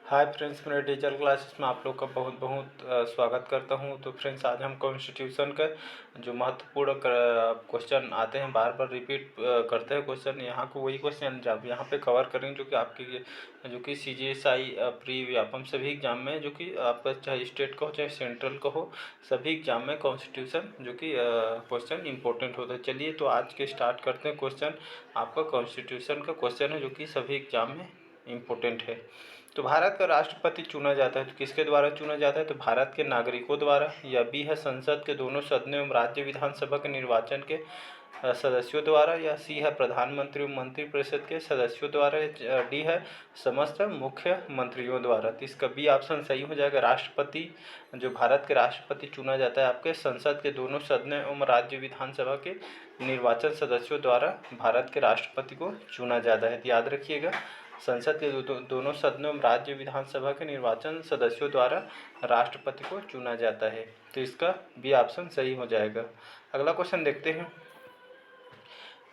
Hi friends, मेरे digital classes में आप लोग का बहुत बहुत स्वागत करता हूं। तो फ्रेंड्स, आज हम कॉन्स्टिट्यूशन का जो महत्वपूर्ण क्वेश्चन आते हैं, बार बार रिपीट करते हैं क्वेश्चन, यहाँ को वही क्वेश्चन जब यहाँ पे कवर करेंगे जो कि आपकी जो कि CGSI प्री व्यापम सभी एग्जाम में, जो कि आपका चाहे स्टेट का हो चाहे सेंट्रल का हो, सभी एग्जाम में कॉन्स्टिट्यूशन जो कि क्वेश्चन इंपॉर्टेंट होता है। चलिए तो आज के स्टार्ट करते हैं क्वेश्चन। आपका कॉन्स्टिट्यूशन का क्वेश्चन है जो कि सभी एग्जाम में इम्पोर्टेंट है। तो भारत का राष्ट्रपति चुना जाता है तो किसके द्वारा चुना जाता है? तो भारत के नागरिकों द्वारा, या बी है संसद के दोनों सदनों एवं राज्य विधानसभा के निर्वाचन के सदस्यों द्वारा, या सी है प्रधानमंत्री एवं मंत्रिपरिषद के सदस्यों द्वारा, डी है समस्त मुख्यमंत्रियों द्वारा। तो इसका बी ऑप्शन सही हो जाएगा। राष्ट्रपति, जो भारत के राष्ट्रपति चुना जाता है आपके संसद के दोनों सदनों एवं राज्य विधानसभा के निर्वाचन सदस्यों द्वारा भारत के राष्ट्रपति को चुना जाता है। तो याद रखिएगा, संसद के दोनों सदनों में राज्य विधानसभा के निर्वाचन सदस्यों द्वारा राष्ट्रपति को चुना जाता है। तो इसका बी ऑप्शन सही हो जाएगा। अगला क्वेश्चन देखते हैं।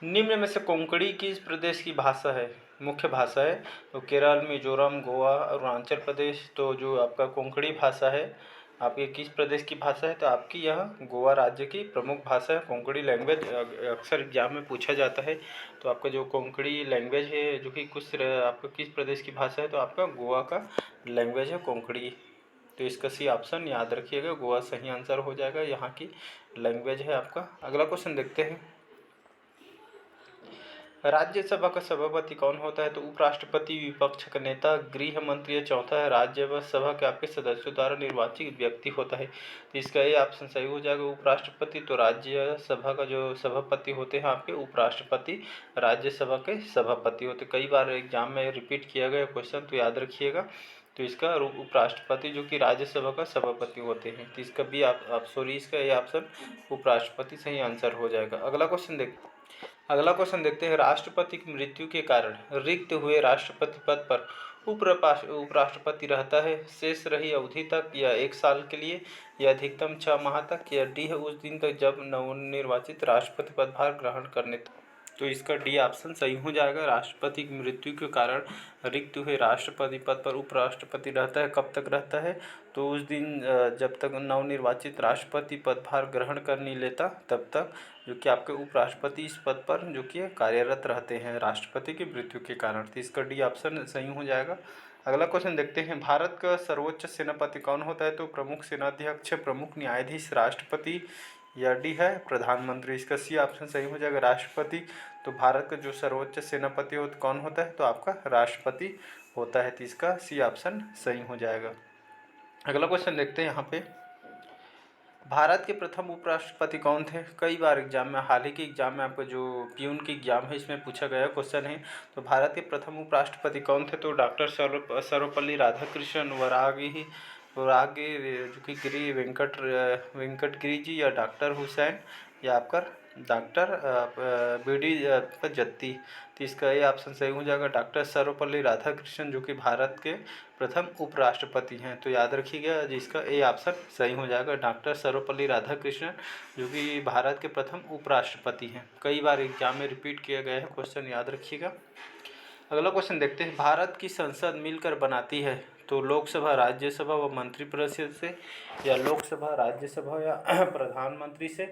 निम्न में से कोंकणी किस प्रदेश की भाषा है, मुख्य भाषा है? तो केरल, मिजोरम, गोवा, अरुणाचल प्रदेश। तो जो आपका कोंकणी भाषा है आपके किस प्रदेश की भाषा है? तो आपकी यह गोवा राज्य की प्रमुख भाषा है। कोंकणी लैंग्वेज अक्सर एग्जाम में पूछा जाता है। तो आपका जो कोंकणी लैंग्वेज है जो कि आपका किस प्रदेश की भाषा है? तो आपका गोवा का लैंग्वेज है कोंकणी। तो इसका सी ऑप्शन याद रखिएगा, गोवा सही आंसर हो जाएगा, यहाँ की लैंग्वेज है आपका। अगला क्वेश्चन देखते हैं। राज्यसभा का सभापति कौन होता है? तो उपराष्ट्रपति, विपक्ष का नेता, गृह मंत्री, या चौथा है राज्यसभा के आपके सदस्यों द्वारा निर्वाचित व्यक्ति होता है। तो इसका ये ऑप्शन सही हो जाएगा, उपराष्ट्रपति। तो राज्यसभा का जो सभापति होते हैं आपके उपराष्ट्रपति, राज्यसभा के सभापति होते। कई बार एग्जाम में रिपीट किया गया क्वेश्चन, तो याद रखिएगा। तो इसका उपराष्ट्रपति जो कि राज्यसभा का सभापति होते हैं। तो इसका भी आप सॉरी, इसका ये ऑप्शन उपराष्ट्रपति सही आंसर हो जाएगा। अगला क्वेश्चन देखते हैं। राष्ट्रपति की मृत्यु के कारण रिक्त हुए राष्ट्रपति पद पर उपराष्ट्रपति रहता है शेष रही अवधि तक, या 1 साल के लिए, या अधिकतम 6 माह तक, या डी है उस दिन तक जब नवनिर्वाचित राष्ट्रपति पदभार ग्रहण करने तक। तो इसका डी ऑप्शन सही हो जाएगा। राष्ट्रपति की मृत्यु के कारण रिक्त हुए राष्ट्रपति पद पर उपराष्ट्रपति रहता है। कब तक रहता है? तो उस दिन जब तक नवनिर्वाचित राष्ट्रपति पदभार ग्रहण कर नहीं लेता तब तक जो कि आपके उपराष्ट्रपति इस पद पर जो कि कार्यरत रहते हैं राष्ट्रपति की मृत्यु के कारण। तो इसका डी ऑप्शन सही हो जाएगा। अगला क्वेश्चन देखते हैं। भारत का सर्वोच्च सेनापति कौन होता है? तो प्रमुख सेनाध्यक्ष, प्रमुख न्यायाधीश, राष्ट्रपति, या डी है प्रधानमंत्री। इसका सी ऑप्शन सही हो जाएगा, राष्ट्रपति। तो भारत का जो सर्वोच्च सेनापति कौन होता है? तो आपका राष्ट्रपति होता है। तो इसका सी ऑप्शन सही हो जाएगा। अगला क्वेश्चन देखते हैं यहाँ पे। भारत के प्रथम उपराष्ट्रपति कौन थे? कई बार एग्जाम में, हाल ही के एग्जाम में आपका जो प्यून की एग्जाम है इसमें पूछा गया क्वेश्चन है। तो भारत के प्रथम उपराष्ट्रपति कौन थे? तो डॉक्टर सर्वपल्ली राधाकृष्णन, वरागी जो कि वेंकट गिरी जी, या डॉक्टर हुसैन, या आपका डॉक्टर बी.डी. जत्ती। तो इसका ये ऑप्शन सही हो जाएगा, डॉक्टर सर्वपल्ली राधाकृष्णन, जो कि भारत के प्रथम उपराष्ट्रपति हैं। तो याद रखिएगा, जिसका ए ऑप्शन सही हो जाएगा, डॉक्टर सर्वपल्ली राधाकृष्णन, जो कि भारत के प्रथम उपराष्ट्रपति हैं। कई बार एग्जाम में रिपीट किया गया है क्वेश्चन, याद रखिएगा। अगला क्वेश्चन देखते हैं। भारत की संसद मिलकर बनाती है तो लोकसभा, राज्यसभा व मंत्रिपरिषद से, या लोकसभा, राज्यसभा, या प्रधानमंत्री से।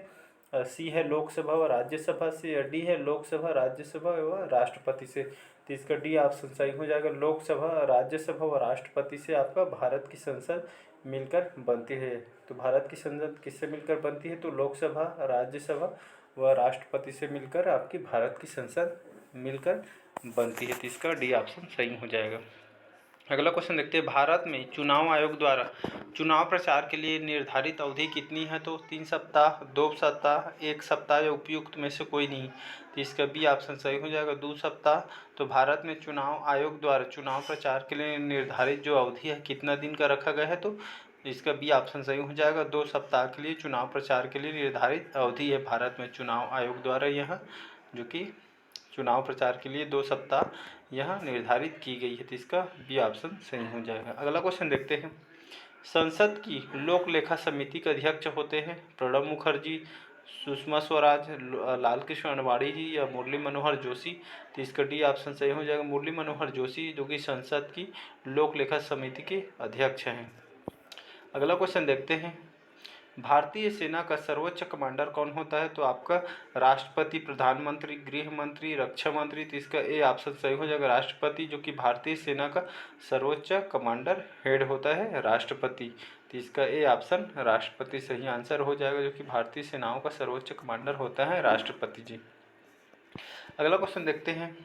सी है लोकसभा व राज्यसभा से, या डी है लोकसभा, राज्यसभा व राष्ट्रपति से। तो इसका डी ऑप्शन सही हो जाएगा, लोकसभा, राज्यसभा व राष्ट्रपति से आपका भारत की संसद मिलकर बनती है। तो भारत की संसद किससे मिलकर बनती है? तो लोकसभा, राज्यसभा व राष्ट्रपति से मिलकर आपकी भारत की संसद मिलकर बनती है। तो इसका डी ऑप्शन सही हो जाएगा। अगला क्वेश्चन देखते हैं। भारत में चुनाव आयोग द्वारा चुनाव प्रचार के लिए निर्धारित अवधि कितनी है? तो 3 सप्ताह, 2 सप्ताह, 1 सप्ताह, या उपयुक्त में से कोई नहीं। तो इसका बी ऑप्शन सही हो जाएगा, 2 सप्ताह। तो भारत में चुनाव आयोग द्वारा चुनाव प्रचार के लिए निर्धारित जो अवधि है कितना दिन का रखा गया है? तो इसका बी ऑप्शन सही हो जाएगा, 2 सप्ताह के लिए चुनाव प्रचार के लिए निर्धारित अवधि है भारत में चुनाव आयोग द्वारा, यह जो कि चुनाव प्रचार के लिए 2 सप्ताह यह निर्धारित की गई है। तो इसका बी ऑप्शन सही हो जाएगा। अगला क्वेश्चन देखते हैं। संसद की लोक लेखा समिति के अध्यक्ष होते हैं प्रणब मुखर्जी, सुषमा स्वराज, लाल कृष्ण आडवाणी जी या मुरली मनोहर जोशी। तो इसका डी ऑप्शन सही हो जाएगा, मुरली मनोहर जोशी, जो कि संसद की लोक लेखा समिति के अध्यक्ष हैं। अगला क्वेश्चन देखते हैं, भारतीय सेना का सर्वोच्च कमांडर कौन होता है? तो आपका राष्ट्रपति, प्रधानमंत्री, गृह मंत्री, रक्षा मंत्री। तो इसका ए ऑप्शन सही हो जाएगा, राष्ट्रपति, जो कि भारतीय सेना का सर्वोच्च कमांडर हेड होता है, राष्ट्रपति। तो इसका ए ऑप्शन राष्ट्रपति सही आंसर हो जाएगा, जो कि भारतीय सेनाओं का सर्वोच्च कमांडर होता है राष्ट्रपति जी। अगला क्वेश्चन देखते हैं,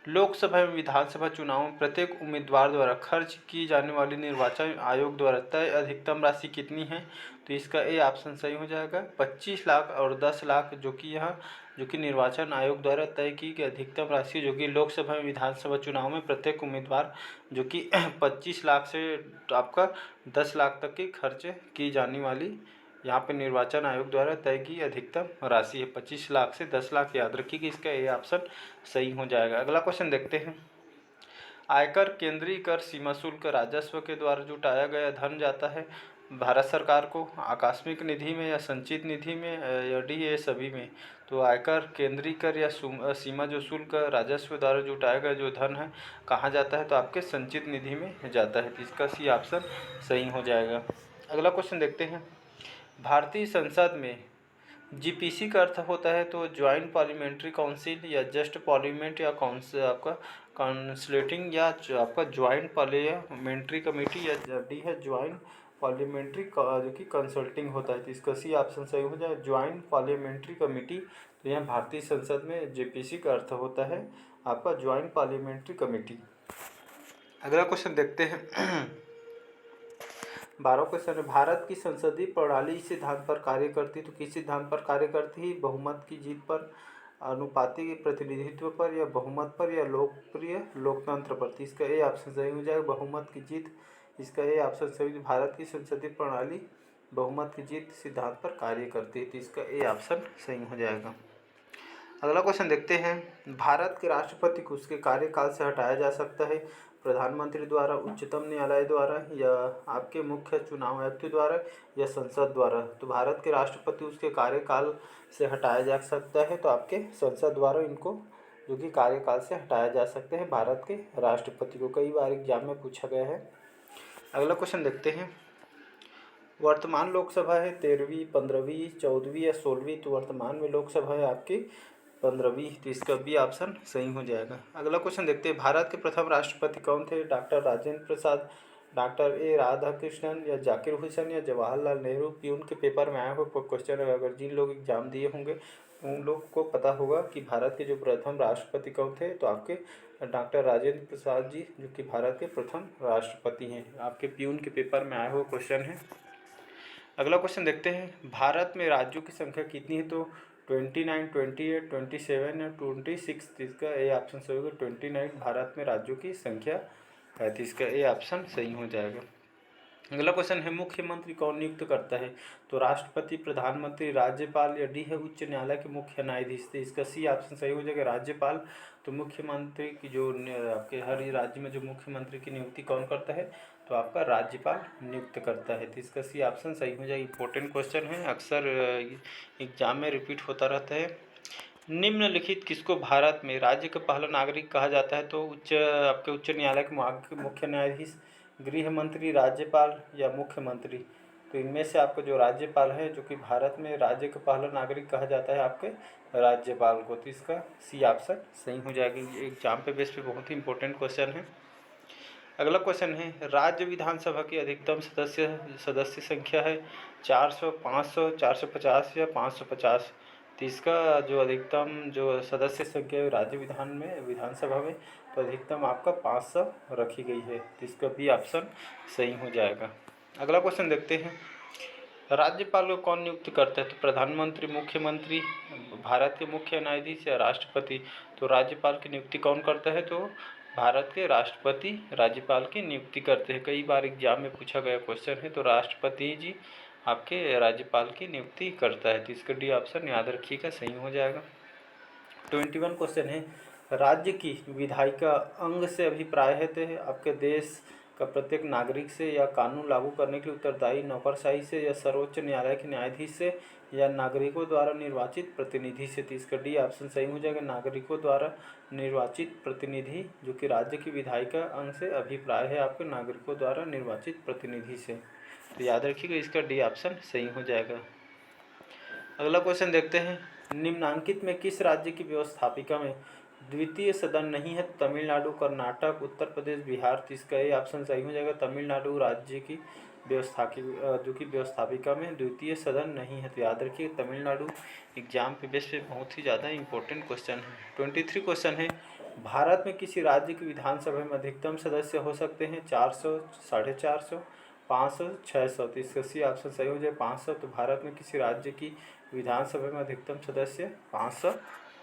लोकसभा एवं विधानसभा चुनाव में प्रत्येक उम्मीदवार द्वारा खर्च की जाने वाली निर्वाचन आयोग द्वारा तय अधिकतम राशि कितनी है? तो इसका ए ऑप्शन सही हो जाएगा, 25 लाख और 10 लाख, जो कि निर्वाचन आयोग द्वारा तय की गई अधिकतम राशि, जो कि लोकसभा एवं विधानसभा चुनाव में प्रत्येक उम्मीदवार जो कि 25 लाख से आपका 10 लाख तक की खर्च की जाने वाली यहाँ पे निर्वाचन आयोग द्वारा तय की अधिकतम राशि है 25 लाख से 10 लाख, याद रखिए इसका ये ऑप्शन सही हो जाएगा। अगला क्वेश्चन देखते हैं, आयकर, केंद्रीय कर, सीमा शुल्क, राजस्व के द्वारा जुटाया गया धन जाता है भारत सरकार को आकस्मिक निधि में या संचित निधि में या डी ये सभी में? तो आयकर, केंद्रीय कर या सीमा जो शुल्क, राजस्व द्वारा जुटाया गया जो धन है कहाँ जाता है? तो आपके संचित निधि में जाता है। तो इसका सी ऑप्शन सही हो जाएगा। अगला क्वेश्चन देखते हैं, भारतीय संसद में जीपीसी का अर्थ होता है तो ज्वाइंट पार्लियामेंट्री काउंसिल या जस्ट पार्लियामेंट या काउंसिल आपका काउंसलेटिंग या आपका ज्वाइंट पार्लियामेंट्री कमेटी या डी है ज्वाइंट पार्लियामेंट्री जो कि कंसल्टिंग होता है। तो इसका सी ऑप्शन सही हो जाए, ज्वाइंट पार्लियामेंट्री कमेटी। तो यहाँ भारतीय संसद में जीपीसी का अर्थ होता है आपका ज्वाइंट पार्लियामेंट्री कमेटी। अगला क्वेश्चन देखते हैं 12 क्वेश्चन है, भारत की संसदीय प्रणाली इस सिद्धांत पर कार्य करती है। तो किस सिद्धांत पर कार्य करती है? बहुमत की जीत पर, अनुपातिक प्रतिनिधित्व पर, या बहुमत पर, या लोकप्रिय लोकतंत्र पर? तो इसका ए ऑप्शन सही हो जाएगा, बहुमत की जीत। इसका ए ऑप्शन सही, भारत की संसदीय प्रणाली बहुमत की जीत सिद्धांत पर कार्य करती है। तो इसका ए ऑप्शन सही हो जाएगा। अगला क्वेश्चन देखते हैं, भारत के राष्ट्रपति को उसके कार्यकाल से हटाया जा सकता है प्रधानमंत्री द्वारा, उच्चतम न्यायालय द्वारा, या आपके मुख्य चुनाव आयुक्त द्वारा, या संसद द्वारा? तो भारत के राष्ट्रपति उसके कार्यकाल से हटाया जा सकता है, तो आपके संसद द्वारा इनको जो कि कार्यकाल से हटाया जा सकते हैं भारत के राष्ट्रपति को। कई बार एग्जाम में पूछा गया है। अगला क्वेश्चन देखते हैं, वर्तमान लोकसभा है 13वीं, 15वीं, 14वीं या 16वीं? तो वर्तमान में लोकसभा है आपकी 15वीं। तो इसका बी ऑप्शन सही हो जाएगा। अगला क्वेश्चन देखते हैं, भारत के प्रथम राष्ट्रपति कौन थे? Doctor Rajendra Prasad, doctor A Radhakrishnan, या जाकिर हुसैन, या जवाहरलाल नेहरू? प्यून के पेपर में आया हुआ क्वेश्चन है, अगर जिन लोग एग्जाम दिए होंगे उन लोग को पता होगा कि भारत के जो प्रथम राष्ट्रपति कौन थे। तो आपके डॉक्टर राजेंद्र प्रसाद जी जो कि भारत के प्रथम राष्ट्रपति हैं। आपके प्यून के पेपर में आया हुआ क्वेश्चन है। अगला क्वेश्चन देखते हैं, भारत में राज्यों की संख्या कितनी है? तो 29, 28, 27 या 26? इसका ए ऑप्शन सही होगा, 29 भारत में राज्यों की संख्या है। तो इसका ए ऑप्शन सही हो जाएगा। अगला क्वेश्चन है, मुख्यमंत्री कौन नियुक्त करता है? तो राष्ट्रपति, प्रधानमंत्री, राज्यपाल, या डी है उच्च न्यायालय के मुख्य न्यायाधीश? तो इसका सी ऑप्शन सही हो जाएगा, राज्यपाल। तो मुख्यमंत्री की जो आपके हर राज्य में जो मुख्यमंत्री की नियुक्ति कौन करता है? तो आपका राज्यपाल नियुक्त करता है। तो इसका सी ऑप्शन सही हो जाएगा। इंपॉर्टेंट क्वेश्चन है, अक्सर एग्जाम में रिपीट होता रहता है। निम्नलिखित किसको भारत में राज्य का पहला नागरिक कहा जाता है? तो आपके उच्च न्यायालय के मुख्य न्यायाधीश, गृह मंत्री, राज्यपाल, या मुख्यमंत्री? तो इनमें से आपका जो राज्यपाल है जो कि भारत में राज्य का पहला नागरिक कहा जाता है आपके राज्यपाल को। तो इसका सी ऑप्शन सही हो जाएगा। एग्जाम पे बेस पे बहुत ही इंपॉर्टेंट क्वेश्चन है। अगला क्वेश्चन है, राज्य विधानसभा की अधिकतम सदस्य संख्या है 400, 500, 450 या 550? तो इसका जो अधिकतम जो सदस्य संख्या है राज्य विधानसभा में तो अधिकतम आपका 500 रखी गई है। तो इसका बी ऑप्शन सही हो जाएगा। अगला क्वेश्चन देखते हैं, राज्यपाल को कौन नियुक्त करता है? तो प्रधानमंत्री, मुख्यमंत्री, भारत के मुख्य न्यायाधीश, या राष्ट्रपति? तो राज्यपाल की नियुक्ति कौन करता है? तो भारत के राष्ट्रपति राज्यपाल की नियुक्ति करते हैं। कई बार एग्जाम में पूछा गया क्वेश्चन है। तो राष्ट्रपति जी आपके राज्यपाल की नियुक्ति करता है। तो इसका डी ऑप्शन याद रखिएगा, सही हो जाएगा। 21 क्वेश्चन है, राज्य की विधायिका अंग से अभिप्राय है तो आपके देश का प्रत्येक नागरिक से या कानून लागू करने के लिए उत्तरदायी नौकरशाही से या सर्वोच्च न्यायालय के न्यायाधीश से या नागरिकों द्वारा निर्वाचित प्रतिनिधि से। तो इसका डी ऑप्शन सही हो जाएगा, नागरिकों द्वारा निर्वाचित प्रतिनिधि, जो कि राज्य की विधायिका अंग से अभिप्राय है आपके नागरिकों द्वारा निर्वाचित प्रतिनिधि से। तो याद रखिएगा इसका डी ऑप्शन सही हो जाएगा। अगला क्वेश्चन देखते हैं, निम्नांकित में किस राज्य की व्यवस्थापिका में द्वितीय सदन नहीं है? तमिलनाडु, कर्नाटक, उत्तर प्रदेश, बिहार। तो इसका ये ऑप्शन सही हो जाएगा, तमिलनाडु राज्य की जो कि व्यवस्थापिका में द्वितीय सदन नहीं है। तो याद रखिए तमिलनाडु एग्जाम के बेस पे बहुत ही ज़्यादा इंपॉर्टेंट क्वेश्चन है। 23 क्वेश्चन है, भारत में किसी राज्य की विधानसभा में अधिकतम सदस्य हो सकते हैं? 400, 450, 500, 600। तो इसका सी ऑप्शन सही हो जाए 500। तो भारत में किसी राज्य की विधानसभा में अधिकतम सदस्य 500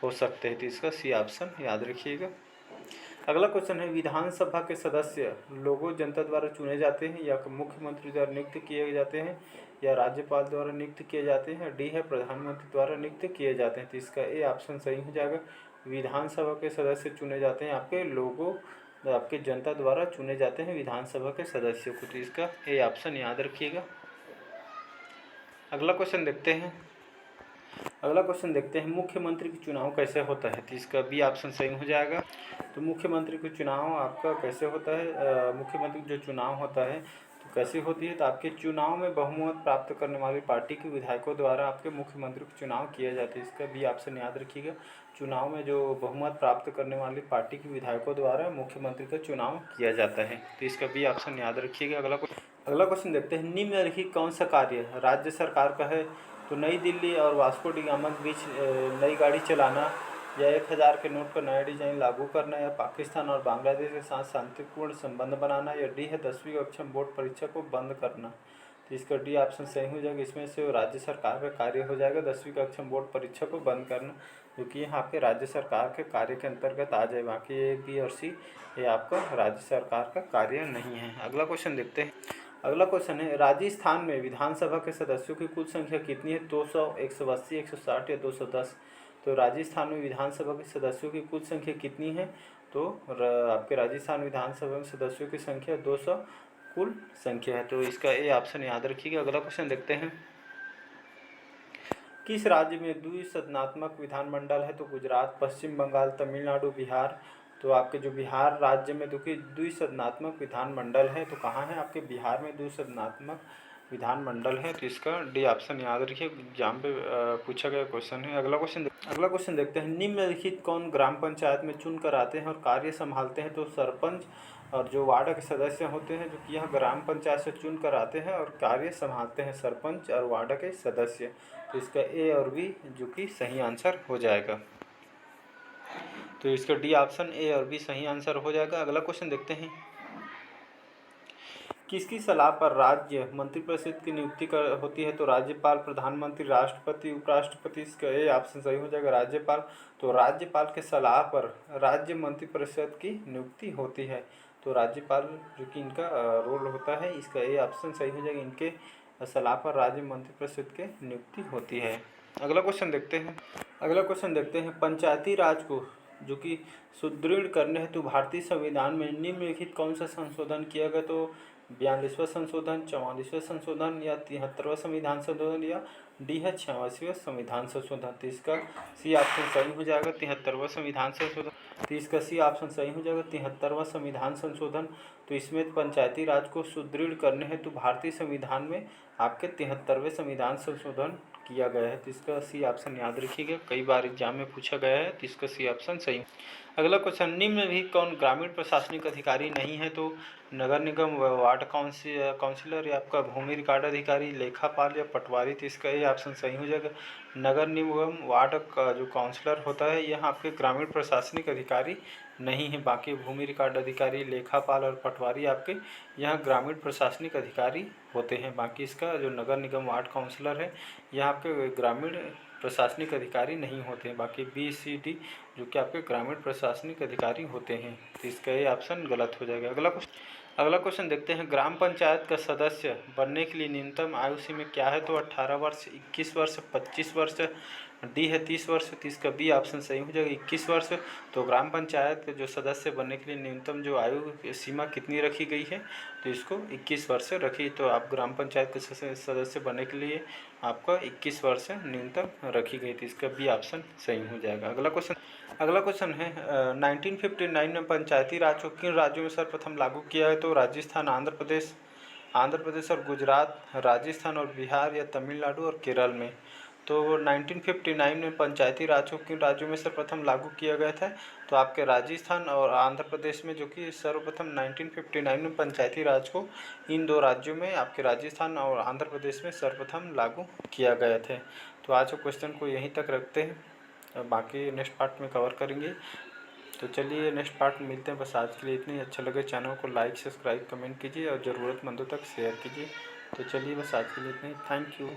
हो सकते हैं। तो इसका सी ऑप्शन याद रखिएगा। अगला क्वेश्चन है, विधानसभा के सदस्य लोगों जनता द्वारा चुने जाते हैं या मुख्यमंत्री द्वारा नियुक्त किए जाते हैं या राज्यपाल द्वारा नियुक्त किए जाते हैं? डी है प्रधानमंत्री द्वारा नियुक्त किए जाते हैं। तो इसका ए ऑप्शन सही हो जाएगा, विधानसभा के सदस्य चुने जाते हैं आपके लोगों आपके जनता द्वारा चुने जाते हैं विधानसभा के सदस्यों को। तो इसका ए ऑप्शन याद रखिएगा। अगला क्वेश्चन देखते हैं, मुख्यमंत्री का चुनाव कैसे होता है? तो इसका बी ऑप्शन सही हो जाएगा। तो मुख्यमंत्री का चुनाव आपका कैसे होता है? मुख्यमंत्री जो चुनाव होता है तो कैसे होती है? तो आपके चुनाव में बहुमत प्राप्त करने वाली पार्टी के विधायकों द्वारा आपके मुख्यमंत्री का चुनाव किया जाता है। इसका बी ऑप्शन याद रखिएगा, चुनाव में जो बहुमत प्राप्त करने वाली पार्टी के विधायकों द्वारा मुख्यमंत्री का चुनाव किया जाता है। तो इसका बी ऑप्शन याद रखिएगा। अगला क्वेश्चन देखते हैं, निम्नलिखित कौन सा कार्य राज्य सरकार का है? तो नई दिल्ली और वास्को डी गामा के बीच नई गाड़ी चलाना या 1000 के नोट का नया डिजाइन लागू करना या पाकिस्तान और बांग्लादेश के साथ शांतिपूर्ण संबंध बनाना या डी है 10वीं कक्षा बोर्ड परीक्षा को बंद करना। तो इसका डी ऑप्शन सही हो जाएगा, इसमें से राज्य सरकार का कार्य हो जाएगा 10वीं कक्षा बोर्ड परीक्षा को बंद करना, जो कि यहाँ आपके राज्य सरकार के कार्य के अंतर्गत आ जाए। बाकी ए, बी और सी ये आपका राज्य सरकार का कार्य नहीं है। अगला क्वेश्चन देखते हैं, अगला क्वेश्चन है, राजस्थान में विधानसभा के सदस्यों की कुल संख्या कितनी है? 200, 180, 160 या 210। तो राजस्थान में विधानसभा के सदस्यों की कुल संख्या कितनी है? तो आपके राजस्थान विधानसभा में सदस्यों की संख्या 200 कुल संख्या है। तो इसका ए ऑप्शन याद रखिएगा। अगला क्वेश्चन देखते हैं, किस राज्य में द्विसदनात्मक विधानमंडल है? तो गुजरात, पश्चिम बंगाल, तमिलनाडु, बिहार। तो आपके जो बिहार राज्य में देखिए द्विसदनात्मक विधानमंडल है, तो कहाँ है? आपके बिहार में द्विसदनात्मक विधानमंडल है। तो इसका डी ऑप्शन याद रखिए, एग्जाम पे पूछा गया क्वेश्चन है। अगला क्वेश्चन देखते हैं, निम्नलिखित कौन ग्राम पंचायत में चुन कर आते हैं और कार्य संभालते हैं? तो सरपंच और जो वार्ड के सदस्य होते हैं, जो कि यह ग्राम पंचायत से चुन कर आते हैं और कार्य संभालते हैं, सरपंच और वार्ड के सदस्य। तो इसका ए और बी जो कि सही आंसर हो जाएगा। तो इसका डी ऑप्शन ए और बी सही आंसर हो जाएगा। अगला क्वेश्चन देखते हैं, किसकी सलाह पर राज्य मंत्रिपरिषद की नियुक्ति होती है? तो राज्यपाल, प्रधानमंत्री, राष्ट्रपति, उपराष्ट्रपति। इसका ए ऑप्शन सही हो जाएगा, राज्यपाल। तो राज्यपाल के सलाह पर राज्य मंत्रिपरिषद की नियुक्ति होती है। तो राज्यपाल जो कि इनका रोल होता है, इसका ए ऑप्शन सही हो जाएगा, इनके सलाह पर राज्य मंत्रिपरिषद की नियुक्ति होती है। अगला क्वेश्चन देखते हैं, पंचायती राज को जो कि सुदृढ़ करने हेतु भारतीय संविधान में निम्नलिखित कौन सा संशोधन किया गया? तो 42वां संशोधन, 44वां संशोधन या 73वां संविधान संशोधन या डी है 86वां संविधान संशोधन। तो इसका सी ऑप्शन सही हो जाएगा 73वां संविधान संशोधन। तो इसका सी ऑप्शन सही हो जाएगा 73वां संविधान संशोधन। तो इसमें पंचायती राज को सुदृढ़ करने हेतु भारतीय संविधान में आपके 73वें संविधान संशोधन किया गया है। तो इसका सी ऑप्शन याद रखिएगा, कई बार एग्जाम में पूछा गया है। तो इसका सी ऑप्शन सही। अगला क्वेश्चन, निम्न में भी कौन ग्रामीण प्रशासनिक अधिकारी नहीं है? तो नगर निगम, वार्ड काउंसिलर या आपका भूमि रिकॉर्ड अधिकारी, लेखापाल या पटवारी। तो इसका ये ऑप्शन सही हो जाएगा, नगर निगम वार्ड का जो काउंसिलर होता है यह आपके ग्रामीण प्रशासनिक अधिकारी नहीं है। बाकी भूमि रिकॉर्ड अधिकारी, लेखापाल और पटवारी आपके यहाँ ग्रामीण प्रशासनिक अधिकारी होते हैं। बाकी इसका जो नगर निगम वार्ड काउंसिलर है यह आपके ग्रामीण प्रशासनिक अधिकारी नहीं होते हैं। बाकी बी, सी, डी जो कि आपके ग्रामीण प्रशासनिक अधिकारी होते हैं। तो इसका ये ऑप्शन गलत हो जाएगा। अगला क्वेश्चन देखते हैं, ग्राम पंचायत का सदस्य बनने के लिए न्यूनतम आयु सीमा क्या है? तो 18 वर्ष, 21 वर्ष, 25 वर्ष, डी है 30 वर्ष, तो इसका बी ऑप्शन सही हो जाएगा 21 वर्ष। तो ग्राम पंचायत के जो सदस्य बनने के लिए न्यूनतम जो आयु सीमा कितनी रखी गई है, तो इसको 21 वर्ष रखी। तो आप ग्राम पंचायत के सदस्य बनने के लिए आपका 21 वर्ष न्यूनतम रखी गई थी, इसका बी ऑप्शन सही हो जाएगा। अगला क्वेश्चन है 1959 में पंचायती राज को किन राज्यों में सर्वप्रथम लागू किया है, तो राजस्थान, आंध्र प्रदेश और गुजरात, राजस्थान और बिहार, या तमिलनाडु और केरल में। तो 1959 में पंचायती राज को किन राज्यों में सर्वप्रथम लागू किया गया था, तो आपके राजस्थान और आंध्र प्रदेश में, जो कि सर्वप्रथम 1959 में पंचायती राज को इन दो राज्यों में, आपके राजस्थान और आंध्र प्रदेश में सर्वप्रथम लागू किया गया था। तो आज के क्वेश्चन को यहीं तक रखते हैं, बाकी नेक्स्ट पार्ट में कवर करेंगे। तो चलिए नेक्स्ट पार्ट में मिलते हैं। बस आज के लिए इतनी। अच्छा लगे चैनल को लाइक, सब्सक्राइब, कमेंट कीजिए और ज़रूरतमंदों तक शेयर कीजिए। तो चलिए बस आज के लिए इतना ही। Thank you.